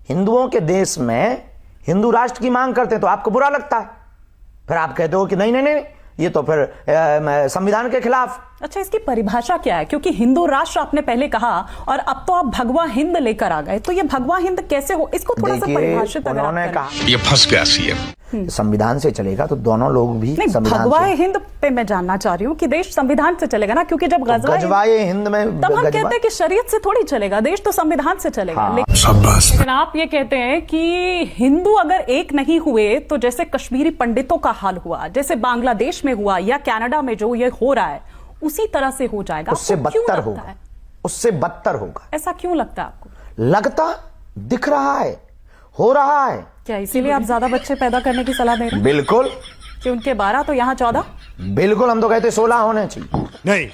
हिंदुओं के देश में हिंदू राष्ट्र की मांग करते हैं तो आपको बुरा लगता है, फिर आप कहते हो कि नहीं नहीं नहीं ये तो फिर संविधान के खिलाफ। अच्छा, इसकी परिभाषा क्या है? क्योंकि हिंदू राष्ट्र आपने पहले कहा और अब तो आप भगवा हिंद लेकर आ गए, तो ये भगवा हिंद कैसे हो? इसको थोड़ा सा परिभाषित अगर उन्होंने आप कहा ये फंस गया सीएम। संविधान से चलेगा तो दोनों लोग भी संविधान भगवा से। हिंद पे मैं जानना चाह रही हूँ कि देश संविधान से चलेगा ना, क्योंकि जब गजवाए हिंद में तब हम कहते हैं कि शरीयत से थोड़ी चलेगा, देश तो संविधान से चलेगा। हाँ। लेकिन आप ये कहते हैं कि हिंदू अगर एक नहीं हुए तो जैसे कश्मीरी पंडितों का हाल हुआ, जैसे बांग्लादेश में हुआ या कनाडा में जो ये हो रहा है उसी तरह से हो जाएगा। उससे बदतर होगा, उससे बदतर होगा। ऐसा क्यों लगता है आपको? लगता दिख रहा है, हो रहा है। क्या इसीलिए आप ज्यादा बच्चे पैदा करने की सलाह दे रहे हैं? बिल्कुल, कि उनके 12 तो यहाँ 14। बिल्कुल, हम तो कहते 16 होने चाहिए। नहीं।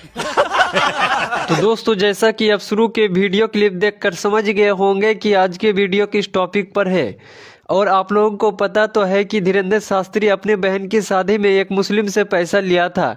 तो दोस्तों, जैसा कि आप शुरू के वीडियो क्लिप देखकर समझ गए होंगे कि आज के वीडियो किस टॉपिक पर है, और आप लोगों को पता तो है कि धीरेन्द्र शास्त्री अपने बहन की शादी में एक मुस्लिम से पैसा लिया था।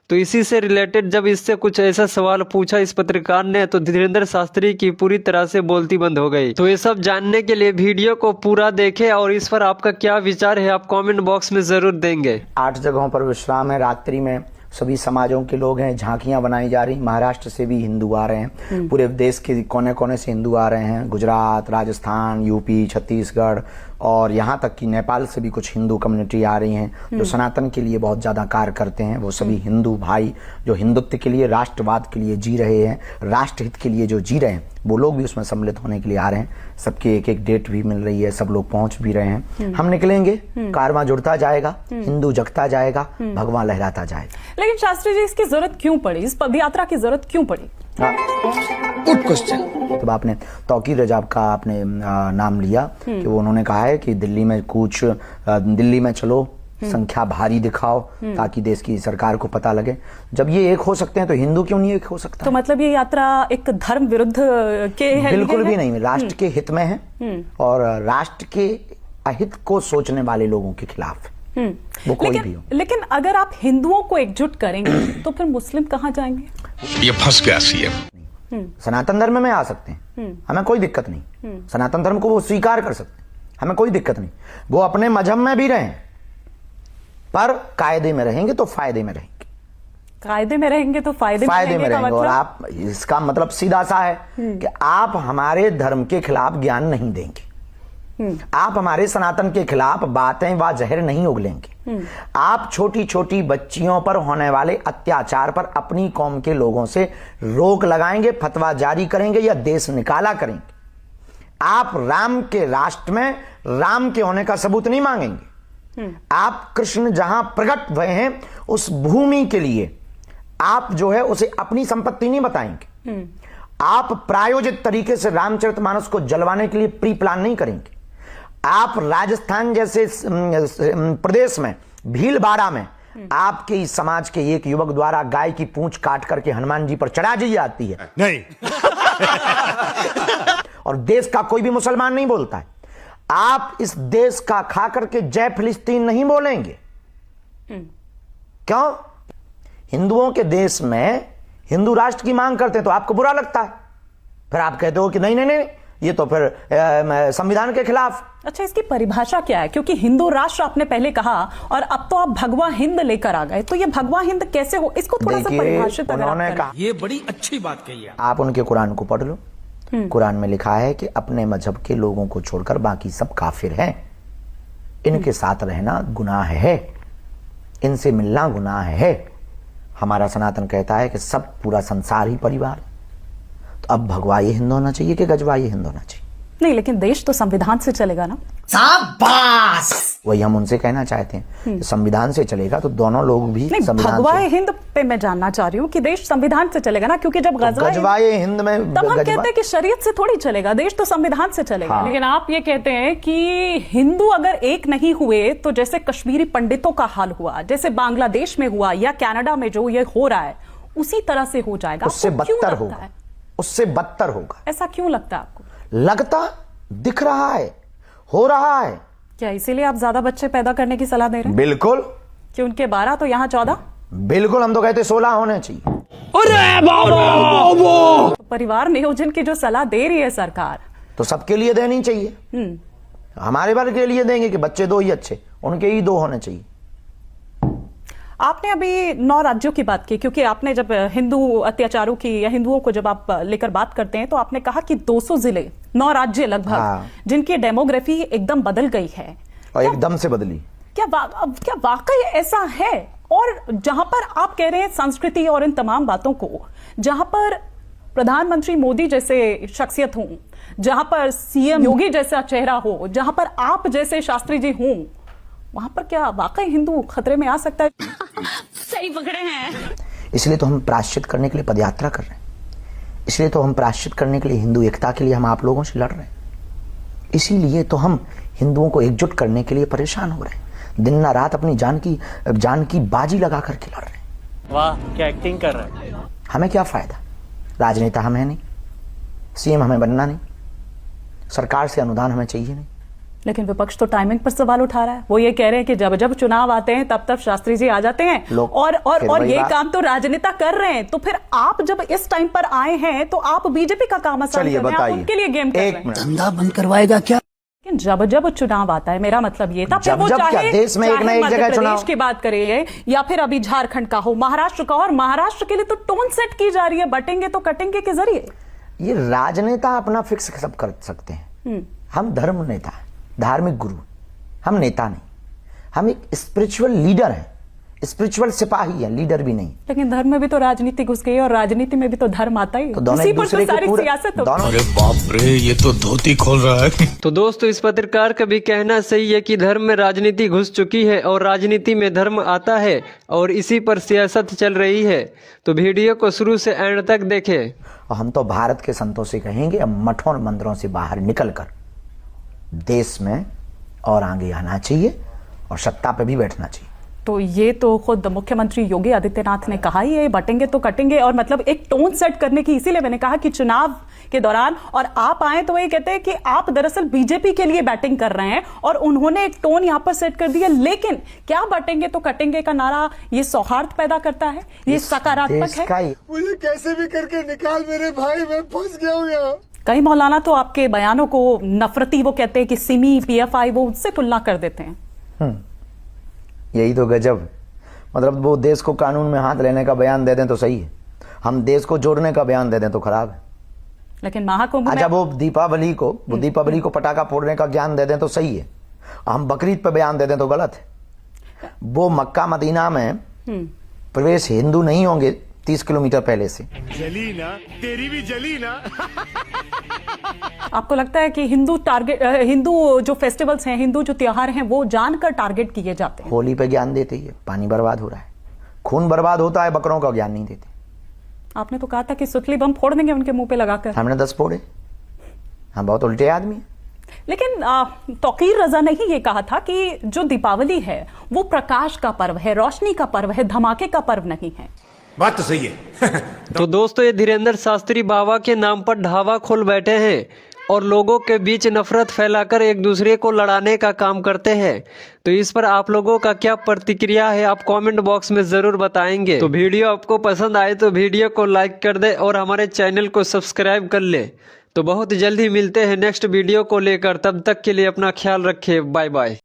तो इसी से रिलेटेड जब इससे कुछ ऐसा सवाल पूछा इस पत्रकार ने, तो धीरेन्द्र शास्त्री की पूरी तरह से बोलती बंद हो गई। तो ये सब जानने के लिए वीडियो को पूरा देखें और इस पर आपका क्या विचार है आप कमेंट बॉक्स में जरूर देंगे। 8 जगहों पर विश्राम है, रात्रि में सभी समाजों के लोग हैं, झांकियां बनाई जा रही। महाराष्ट्र से भी हिंदू आ रहे हैं, पूरे देश के कोने कोने से हिंदू आ रहे हैं। गुजरात, राजस्थान, यूपी, छत्तीसगढ़ और यहाँ तक कि नेपाल से भी कुछ हिंदू कम्युनिटी आ रही हैं जो सनातन के लिए बहुत ज्यादा कार्य करते हैं। वो सभी हिंदू भाई जो हिंदुत्व के लिए, राष्ट्रवाद के लिए जी रहे हैं, राष्ट्रहित के लिए जो जी रहे हैं, वो लोग भी उसमें सम्मिलित होने के लिए आ रहे हैं। सबकी एक एक डेट भी मिल रही है, सब लोग पहुंच भी रहे हैं। हम निकलेंगे, कारवां जुड़ता जाएगा, हिंदू जगता जाएगा, भगवान लहराता जाएगा। लेकिन शास्त्री जी, इसकी जरूरत क्यों पड़ी? इस पदयात्रा की जरूरत क्यों पड़ी? Good question. तो आपने तौकीर रजाब का आपने नाम लिया कि वो उन्होंने कहा है कि दिल्ली में कूच, दिल्ली में चलो, संख्या भारी दिखाओ ताकि देश की सरकार को पता लगे। जब ये एक हो सकते हैं तो हिंदू क्यों नहीं एक हो सकता? तो मतलब ये यात्रा एक धर्म विरुद्ध के है? बिल्कुल भी नहीं, राष्ट्र के हित में है और राष्ट्र के अहित को सोचने वाले लोगों के खिलाफ वो कोई भी हो। लेकिन अगर आप हिंदुओं को एकजुट करेंगे तो फिर मुस्लिम कहाँ जाएंगे? ये फंस गया सीएम। सनातन धर्म में आ सकते हैं, हमें कोई दिक्कत नहीं। सनातन धर्म को वो स्वीकार कर सकते हैं, हमें कोई दिक्कत नहीं। वो अपने मजहब में भी रहें, पर कायदे में रहेंगे तो फायदे में रहेंगे। कायदे में रहेंगे तो फायदे में रहेंगे। और आप, इसका मतलब सीधा सा है कि आप हमारे धर्म के खिलाफ ज्ञान नहीं देंगे, आप हमारे सनातन के खिलाफ बातें व जहर नहीं उगलेंगे। आप छोटी छोटी बच्चियों पर होने वाले अत्याचार पर अपनी कौम के लोगों से रोक लगाएंगे, फतवा जारी करेंगे या देश निकाला करेंगे। आप राम के राष्ट्र में राम के होने का सबूत नहीं मांगेंगे। आप कृष्ण जहां प्रकट हुए हैं उस भूमि के लिए आप जो है उसे अपनी संपत्ति नहीं बताएंगे। आप प्रायोजित तरीके से रामचरितमानस को जलवाने के लिए प्री प्लान नहीं करेंगे। आप राजस्थान जैसे प्रदेश में भीलवाड़ा में आपके इस समाज के एक युवक द्वारा गाय की पूंछ काट करके हनुमान जी पर चढ़ा दी जाती है, नहीं। और देश का कोई भी मुसलमान नहीं बोलता है। आप इस देश का खा करके जय फिलिस्तीन नहीं बोलेंगे। क्यों? हिंदुओं के देश में हिंदू राष्ट्र की मांग करते हैं तो आपको बुरा लगता है, फिर आप कहते हो कि नहीं नहीं नहीं ये तो फिर संविधान के खिलाफ। अच्छा, इसकी परिभाषा क्या है? क्योंकि हिंदू राष्ट्र आपने पहले कहा और अब तो आप भगवा हिंद लेकर आ गए, तो ये भगवा हिंद कैसे हो? इसको थोड़ा सा परिभाषित अगर उन्होंने आप कहा, ये बड़ी अच्छी बात कही है। आप उनके कुरान को पढ़ लो। कुरान में लिखा है कि अपने मजहब के लोगों को छोड़कर बाकी सब काफिर हैं, इनके साथ रहना गुनाह है, इनसे मिलना गुनाह है। हमारा सनातन कहता है कि सब पूरा संसार ही परिवार। तो अब भगवाई हिंद होना चाहिए कि गजवाई हिंद होना चाहिए? नहीं, लेकिन देश तो संविधान से चलेगा ना। शाबाश! वही हम उनसे कहना चाहते हैं, संविधान से चलेगा तो दोनों लोग भी संविधान भगवाए हिंद पे मैं जानना चाह रही हूँ कि देश संविधान से चलेगा ना, क्योंकि जब गजवाए हिंद में तब हम कहते हैं कि शरीयत से थोड़ी चलेगा, देश तो संविधान से चलेगा। हाँ। लेकिन आप ये कहते हैं कि हिंदू अगर एक नहीं हुए तो जैसे कश्मीरी पंडितों का हाल हुआ, जैसे बांग्लादेश में हुआ या कनाडा में जो ये हो रहा है उसी तरह से हो जाएगा। उससे बदतर होगा, उससे बदतर होगा। ऐसा क्यों लगता है आपको? लगता दिख रहा है, हो रहा है। क्या इसीलिए आप ज्यादा बच्चे पैदा करने की सलाह दे रहे हैं? बिल्कुल, कि उनके 12 तो यहाँ 14। बिल्कुल, हम तो कहते 16 होने चाहिए। तो परिवार नियोजन की जो सलाह दे रही है सरकार, तो सबके लिए देनी चाहिए। हमारे वर्ग के लिए देंगे कि बच्चे दो ही अच्छे, उनके ही दो होने चाहिए। आपने अभी 9 राज्यों की बात की, क्योंकि आपने जब हिंदू अत्याचारों की या हिंदुओं को जब आप लेकर बात करते हैं तो आपने कहा कि 200 जिले, 9 राज्य लगभग, हाँ। जिनकी डेमोग्राफी एकदम बदल गई है। और एकदम से बदली। क्या वाकई ऐसा है? और जहां पर आप कह रहे हैं संस्कृति और इन तमाम बातों को, जहां पर प्रधानमंत्री मोदी जैसे शख्सियत हो, जहां पर सीएम योगी जैसा चेहरा हो, जहां पर आप जैसे शास्त्री जी हों, वहां पर क्या वाकई हिंदू खतरे में आ सकता है? सही पकड़े हैं। इसलिए तो हम प्रायश्चित करने के लिए पदयात्रा कर रहे हैं। इसलिए तो हम प्रायश्चित करने के लिए, हिंदू एकता के लिए हम आप लोगों से लड़ रहे हैं। इसीलिए तो हम हिंदुओं को एकजुट करने के लिए परेशान हो रहे हैं। दिन ना रात अपनी जान की बाजी लगा करके लड़ रहे हैं। वाह, क्या एक्टिंग कर रहे हैं। हमें क्या फायदा? राजनेता हम है नहीं, सीएम हमें बनना नहीं, सरकार से अनुदान हमें चाहिए नहीं। लेकिन विपक्ष तो टाइमिंग पर सवाल उठा रहा है। वो ये कह रहे हैं कि जब जब चुनाव आते हैं तब तब शास्त्री जी आ जाते हैं और ये काम तो राजनेता कर रहे हैं। तो फिर आप जब इस टाइम पर आए हैं तो आप बीजेपी का काम आसान कर रहे हैं, आप उनके लिए गेम कर रहे हैं। धंधा बंद करवाएगा क्या? लेकिन जब जब चुनाव आता है, मेरा मतलब ये था, जब जब क्या देश में एक ना एक जगह चुनाव की बात करिए या फिर अभी झारखंड का हो, महाराष्ट्र का, और महाराष्ट्र के लिए तो टोन सेट की जा रही है, बटेंगे तो कटेंगे के जरिए। ये राजनेता अपना फिक्स सब कर सकते हैं। हम धर्म नेता, धार्मिक गुरु, हम नेता नहीं। हम एक स्पिरिचुअल लीडर हैं, स्पिरिचुअल सिपाही है, लीडर भी नहीं। लेकिन धर्म में भी तो राजनीति घुस गई और राजनीति में भी तो धर्म आता ही, तो दोनों इसी एक पर दूसरे तो के सारी पूरे सियासत होती है। अरे बाप रे, ये तो धोती खोल रहा है। तो दोस्तों, इस पत्रकार का भी कहना सही है कि धर्म में राजनीति घुस चुकी है और राजनीति में धर्म आता है और इसी पर सियासत चल रही है। तो वीडियो को शुरू से एंड तक देखें। और हम तो भारत के संतों से कहेंगे, अब मठों और मंदिरों से बाहर निकलकर देश में और आगे आना चाहिए और सत्ता पे भी बैठना चाहिए। तो ये तो खुद मुख्यमंत्री योगी आदित्यनाथ ने कहा ही है, बटेंगे तो कटेंगे, और मतलब एक टोन सेट करने की, इसीलिए मैंने कहा कि चुनाव के दौरान और आप आए तो ये कहते हैं कि आप दरअसल बीजेपी के लिए बैटिंग कर रहे हैं और उन्होंने एक टोन यहां पर सेट कर दिया। लेकिन क्या बटेंगे तो कटेंगे का नारा ये सौहार्द पैदा करता है? ये सकारात्मक है? मुझे कैसे भी करके निकाल मेरे भाई, मैं फंस गया हूं यहाँ। कई मौलाना तो आपके बयानों को नफरती, वो कहते हैं कि सिमी, पीएफआई, वो उससे तुलना कर देते हैं। यही तो गजब। मतलब वो देश को कानून में हाथ लेने का बयान दे दें तो सही है, हम देश को जोड़ने का बयान दे दें तो खराब है। लेकिन महाकुंभ अच्छा, वो दीपावली को पटाखा फोड़ने का ज्ञान दे दें तो सही है, हम बकरीद पे बयान दे दें तो गलत है। वो मक्का मदीना में प्रवेश हिंदू नहीं होंगे 30 किलोमीटर पहले से। जली ना, तेरी भी जली ना। आपको लगता है कि हिंदू जो फेस्टिवल्स हैं, हिंदू जो त्योहार हैं, वो जानकर टारगेट किए जाते हैं? होली पे ज्ञान देते ही है, पानी बर्बाद हो रहा है, खून बर्बाद होता है, बकरों का ज्ञान नहीं देते। आपने तो कहा था कि सुतली बम फोड़ देंगे उनके मुंह पे लगाकर। हमने 10 फोड़े। हम बहुत उल्टे आदमी हैं। लेकिन तौकीर रजा ने ही ये कहा था कि जो दीपावली है वो प्रकाश का पर्व है, रोशनी का पर्व है, धमाके का पर्व नहीं है। बात तो सही है। तो दोस्तों, ये धीरेन्द्र शास्त्री बाबा के नाम पर ढाबा खोल बैठे हैं और लोगों के बीच नफरत फैलाकर एक दूसरे को लड़ाने का काम करते हैं। तो इस पर आप लोगों का क्या प्रतिक्रिया है, आप कमेंट बॉक्स में जरूर बताएंगे। तो वीडियो आपको पसंद आए तो वीडियो को लाइक कर दे और हमारे चैनल को सब्सक्राइब कर ले। तो बहुत जल्द ही मिलते हैं नेक्स्ट वीडियो को लेकर, तब तक के लिए अपना ख्याल रखें। Bye bye.